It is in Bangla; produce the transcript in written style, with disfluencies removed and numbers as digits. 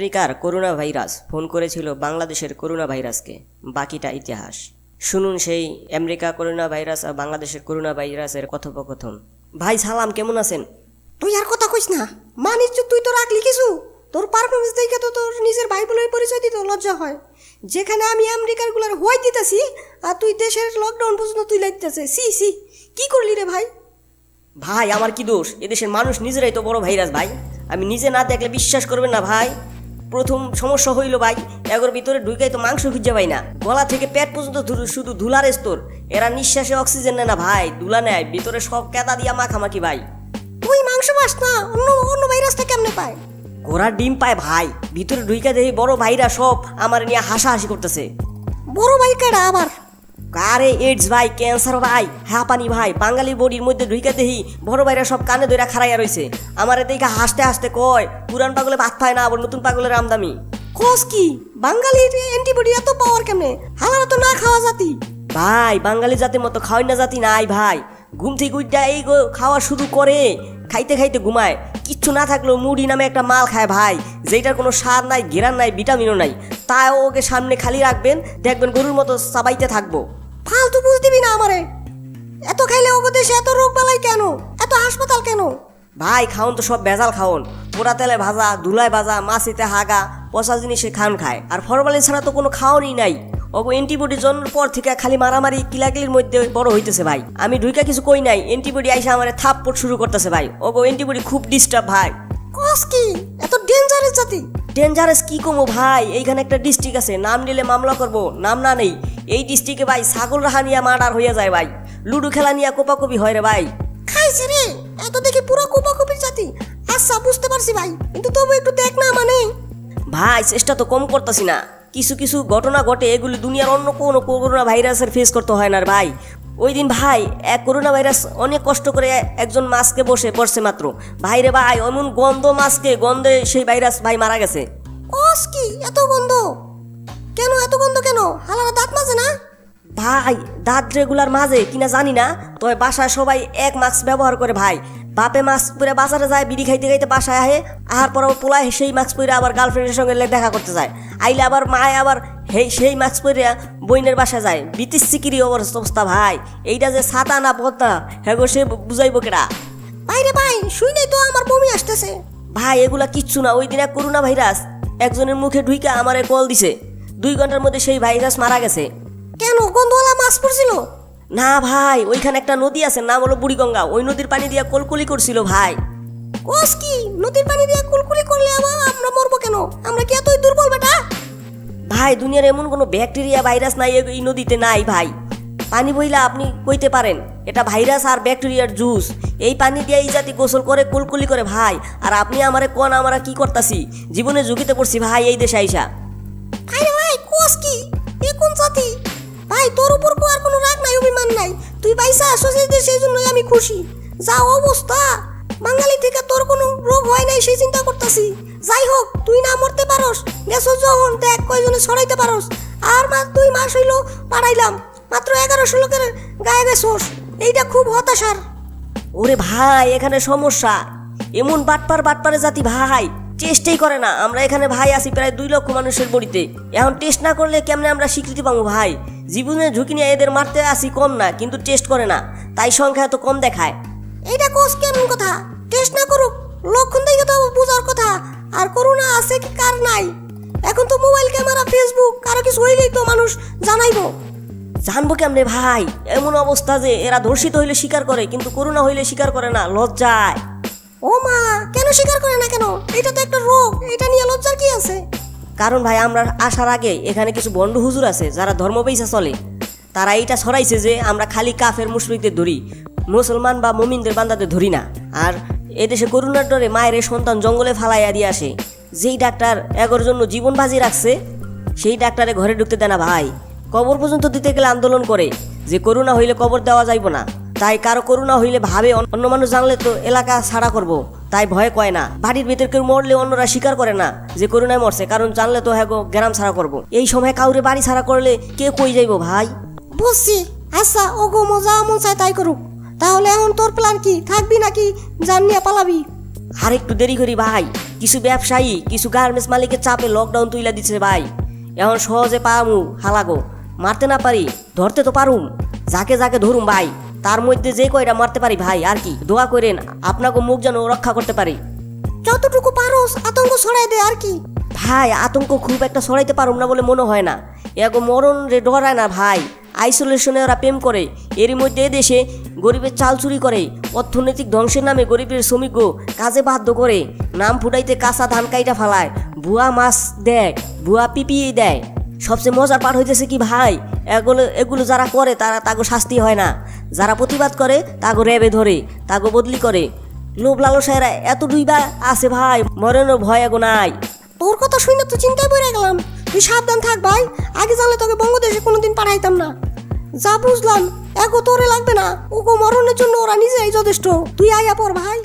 আমেরিকার করোনা ভাইরাস ফোন করেছিল বাংলাদেশের করোনা ভাইরাসকে। বাকিটা ইতিহাস শুনুন সেই আমেরিকা করোনা ভাইরাস আর বাংলাদেশের করোনা ভাইরাসের কথোপকথন। ভাই সালাম, কেমন আছেন? তুই আর কথা কইস না, মানিস তুই তো রাখলি কিছু। তোর পারফরমেন্স দেখে তো তোর নিজের ভাই বলে পরিচয় দিতে লজ্জা হয়। যেখানে আমি আমেরিকার গুলার হই দিতেছি আর তুই দেশের লকডাউন পর্যন্ত তুই লাগতেছে। সি সি, কি করলি রে ভাই? ভাই আমার কি দোষ? এদেশের মানুষ নিজেরাই তো বড় ভাইরাস ভাই। আমি নিজে না দেখলে বিশ্বাস করবেন না ভাই। প্রথম সমস্যা হইল ভাই, এগোর ভিতরে ঢুকাই তো মাংস খুঁজে পাই না, গলা থেকে পেট পর্যন্ত শুধু ধুলার স্তর। এরা নিঃশ্বাসে অক্সিজেন নেয় না ভাই, ধুলা নেয়, ভিতরে সব কেদা দিয়া মাখামাখি ভাই। তুই মাংস পাস না, অন্য অন্য ভাইরাসটা কেমনে পায়? ঘোড়ার ডিম পায় ভাই, ভিতরে ঢুকা দেখি বড় ভাইরা সব আমার নিয়ে হাসাহাসি করতেছে। বড় ভাই কেডা আবার? কারে এইডস ভাই, ক্যান্সার ভাই, হাঁপানি ভাই, বাঙালি বডির মধ্যে ঢুইকা দেখি বড় ভাইরা সব কানে ধরে খাড়াইয়া রইছে। আমার দেখে হাসতে হাসতে কয় পুরান পাগলে ভাত পায় না, আবার নতুন পাগলের আমদামি। খোঁজ কি বাঙালির অ্যান্টিবডি এত পাওয়ার কেমনে? হালারা তো না খাওয়া জাতি। ভাই বাঙালি জাতির মতো খাওয়াই না জাতি নাই ভাই। ঘুম থেকে উঠা এই খাওয়া শুরু করে, খাইতে খাইতে ঘুমায়। কিচ্ছু না থাকলেও মুড়ি নামে একটা মাল খায় ভাই, যেটার কোনো সার নাই, ঘেরান নাই, ভিটামিনও নাই। তাই ওকে সামনে খালি রাখবেন, দেখবেন গরুর মতো চাবাইতে থাকবো। ফালতু বুঝ দিবি না আমারে। এত খাইলে ওগো দেশে এত রোগ বালাই কেন, এত হাসপাতাল কেন? ভাই খাওন তো সব ভেজাল খাওন, পোড়া তেলে ভাজা, ধুলায় ভাজা, মাছিতে হাগা, পচা জিনিসে খান খায়। আর ফরমালিন ছাড়া তো কোনো খাওয়ানই নাই। ওগো অ্যান্টিবডি জন্মের পর থেকে খালি মারামারি কিলাকিলির মধ্যে বড় হইতেছে ভাই। আমি ঢুইকা কিছু কই নাই, অ্যান্টিবডি আইসা আমার থাপ্পড় শুরু করতেছে ভাই। ওগো অ্যান্টিবডি খুব ডিস্টার্ব ভাই। কস কি এত ডেঞ্জারাস জাতি? ডেঞ্জারাস কি কমো ভাই, এইখানে একটা ডিস্ট্রিক্ট আছে, নাম নিলে মামলা করবো, নাম না নেই। এই ডিস্ট্রিক্টে ভাই ছাগল রাহা নিয়ে মার্ডার হইয়া যায় ভাই, লুডু খেলা নিয়ে কোপাকুপি হয় রে ভাই। খাইছে রে, এত দেখি পুরো কুপাকুপির জাতি। আচ্ছা বুঝতে পারছি ভাই, কিন্তু তবু একটু দেখ না মানে। ভাই চেষ্টা তো কম করতেছি না, কিছু কিছু ঘটনা ঘটে, এগুলি দুনিয়ার অন্য কোনো করোনা ভাইরাসের ফেস করতে হয় না ভাই। ওই দিন ভাই এক করোনা ভাইরাস অনেক কষ্ট করে একজন মাছকে বসে পড়ছে মাত্র ভাই রে ভাই, এমন গন্ধ মাছকে, গন্ধে সেই ভাইরাস ভাই মারা গেছে। কস কি এত গন্ধ কেন? এত গন্ধ কেন? হালারা দাঁত মাজে না? ভাই দাঁত রেগুলার মাঝে কিনা জানি না, তবে বাসায় সবাই এক মাস্ক ব্যবহার করে ভাই। বাপে মাস্ক পরে বাজারে যায়, বিড়ি খাইতে খাইতে বাসায় আহে, আহার পর পোলায় সেই মাস্ক পরে আবার গার্লফ্রেন্ডের সঙ্গে দেখা করতে যায়। আইলে আবার মায় আবার সেই মাস্ক পরে বইনের বাসায় যায়। বিতিশ্চিকিরি অবস্থা ভাই। এইটা যে ছাতা না পদ্মা, হ্যাঁ গো সে বুঝাইবো কেডা? বাইরে ভাই শুই নাই তো আমার বমি আসতেছে। ভাই এগুলা কিচ্ছু না, ওই দিন এক করোনা ভাইরাস একজনের মুখে ঢুইকা আমারে কল দিছে, 2 ঘন্টার মধ্যে সেই ভাইরাস মারা গেছে। কেন গন্ধওয়ালা মাছ পড়ছিল? না ভাই, ওইখানে একটা নদী আছে, নাম হলো বুড়িগঙ্গা, ওই নদীর পানি দিয়া কলকলি করছিল ভাই। কস কি নদীর পানি দিয়ে কুলকুলি করলে আবার আমরা মরবো কেন? আমরা কি এতই দুর্বল বেটা? ভাই দুনিয়ার এমন কোনো ব্যাকটেরিয়া ভাইরাস নাই এই নদীতে নাই ভাই। পানি বইলা আপনি কইতে পারেন এটা ভাইরাস আর ব্যাকটেরিয়ার জুস। এই পানি দিয়ে এই জাতি গোসল করে কুলকুলি করে ভাই। আর আপনি আমারে কোন আমরা কি করতাছি, জীবনে ঝুঁকিতে পড়ছি ভাই এই দেশে আইসা। আরে ভাই কস কি এ কোন জাতি? ভাই তোর উপর আর কোনো রাগ নাই, অভিমান নাই। তুই পয়সা আসছিস সেই জন্যই আমি খুশি। যা অবস্থা, বাঙালি থেকে তোর কোনো রোগ হয় নাই সেই চিন্তা করতেছি। যাই হোক তুই না মরতে পারস, গেছো যখন দেখ কয়জনে ছড়াইতে পারস। আর 2 মাস হইল পাড়াইলাম, মাত্র 1100 লোকের গায়ে গেছোস। এইটা খুব হতাশার। ওরে ভাই এখানে সমস্যা, এমন বাটপারে জাতি ভাই, টেস্টই করে না। আমরা এখানে ভাই আছি প্রায় 2 লক্ষ মানুষের বডিতে, এখন টেস্ট না করলে কেমনে আমরা স্বীকৃতি পাবো ভাই? জীবনের ঝুঁকি নিয়ে এদের মারতে আসি কম না, কিন্তু টেস্ট করে না, তাই সংখ্যা এত কম দেখায়। এইটা কোস কেমন কথা? টেস্ট না করুক, লক্ষণ দেখে তো বোঝার কথা। আর করোনা আছে কি কার নাই? এখন তো মোবাইল ক্যামেরা, ফেসবুক, কারো কিছু হইলেই তো মানুষ জানাইবো। জানবো কেমনে ভাই? এমন অবস্থা যে এরা ধর্ষিত হইলে স্বীকার করে, কিন্তু করোনা হইলে স্বীকার করে না, লজ্জায়। ও মা, কেন স্বীকার করে না কেন? এটা তো একটা রোগ, এটা নিয়ে লজ্জার কি আছে? কারণ ভাই আমরা আসার আগে এখানে কিছু বন্ড হুজুর আছে যারা ধর্ম পয়সা চলে, তারা এইটা ছড়াইছে যে আমরা খালি কাফের মুশরিকদের ধরি, মুসলমান বা মুমিনদের বান্দাদের ধরি না। আর এদেশে করোনার ডরে মায়ের সন্তান জঙ্গলে ফালাইয়া দিয়ে আসে। যেই ডাক্তার এগোর জন্য জীবন বাজি রাখছে, সেই ডাক্তারে ঘরে ঢুকতে দেয় না ভাই। কবর পর্যন্ত দিতে গেলে আন্দোলন করে যে করোনা হইলে কবর দেওয়া যাইব না। তাই কারো করোনা হইলে ভাবে অন্য মানুষ জানলে তো এলাকা ছাড়া করব, তাই ভয় কয় না। বাড়ির ভিতর কেউ মরলে অন্যরা স্বীকার করে না যে করোনায় মরছে, কারণ জানলে তো হ্যাঁ গ্রাম ছাড়া করব। এই সময় কাউরে বাড়ি ছাড়া করলে কে কই যাইব ভাই? বুঝছি। আচ্ছা ও গো মজা মন চায় তাই করুক। তাহলে এখন তোর প্ল্যান কি? থাকবি নাকি জান নিয়ে পালাবি? আর একটু দেরি করি ভাই, কিছু ব্যবসায়ী কিছু গার্মেন্টস মালিকের চাপে লকডাউন তুইলা দিচ্ছে ভাই। এখন সহজে পামু হালাগো, মারতে না পারি ধরতে তো পারুম। যাকে যাকে ধরুম ভাই, তার মধ্যে যে কয়টা মারতে পারি ভাই আর কি। দোয়া করেন আপনাকে মুখ যেন রক্ষা করতে পারি। যতটুকু পারোস আতঙ্ক ছড়াই দে আর কি। ভাই আতঙ্ক খুব একটা সরাইতে পারুম না বলে মনে হয় না। এগো মরণ রে ডরায় না ভাই। আইসোলেশনে ওরা প্রেম করে, এরই মধ্যে দেশে গরিবের চাল চুরি করে, অর্থনৈতিক ধ্বংসের নামে গরিবের শ্রমিক কাজে বাধ্য করে, নাম ফুটাইতে কাঁচা ধান কাইটা ফালায়, ভুয়া মাছ দেয়, ভুয়া পিপিয়ে দেয়। সবচেয়ে মজার পার হইতেছে কি ভাই, এগুলো যারা করে তারা তাগো শাস্তি হয় না, যারা প্রতিবাদ করে তাগো র্যাবে ধরে, তাগো বদলি করে। লোভ লালসায়রা এত ডুইবা আছে ভাই, মরণের ভয় এগো নাই। তোর কথা শুনে তো চিন্তায় পড়ে গেলাম। তুই সাবধান থাক ভাই, আগে জানলে তোকে বঙ্গদেশে কোনোদিন পাঠাইতাম না। যা বুঝলাম এগো তোরে লাগবে না, ওগো মরণের জন্য ওরা নিজেই যথেষ্ট। তুই আইয়া পর ভাই।